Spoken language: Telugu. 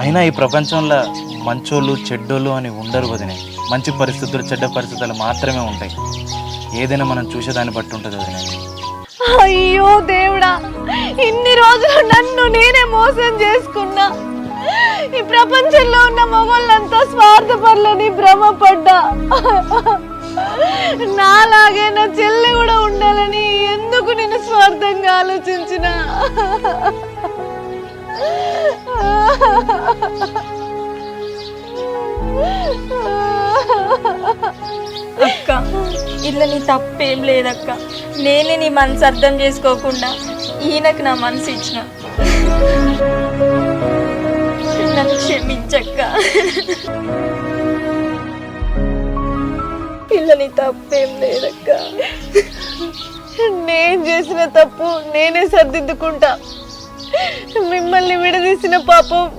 అయినా ఈ ప్రపంచంలో మంచోళ్ళు చెడ్డోళ్ళు అని ఉండరు వదినే. మంచి పరిస్థితులు చెడ్డ పరిస్థితులు మాత్రమే ఉంటాయి. ఏదైనా మనం చూసేదాన్ని బట్టి ఉంటుంది వదినే. అయ్యో దేవుడా, ఇన్ని రోజులు నన్ను నేనే మోసం చేసుకున్నా. ఈ ప్రపంచంలో ఉన్న మగవాళ్ళంతా స్వార్థపరులని భ్రమపడ్డా. నాలాగే నా చెల్లి కూడా ఉండాలని ఎందుకు నేను స్వార్థంగా ఆలోచించిన. అక్క, ఇట్లా నీ తప్పేం లేదక్క. నేనే నీ మనసు అర్థం చేసుకోకుండా ఈయనకు నా మనసు ఇచ్చిన. నన్ను క్షమించక్క. ఇట్లా నీ తప్పేం లేదక్క. నేను చేసిన తప్పు నేనే సర్దిద్దుకుంటా. మిమ్మల్ని విడదీసిన పాపం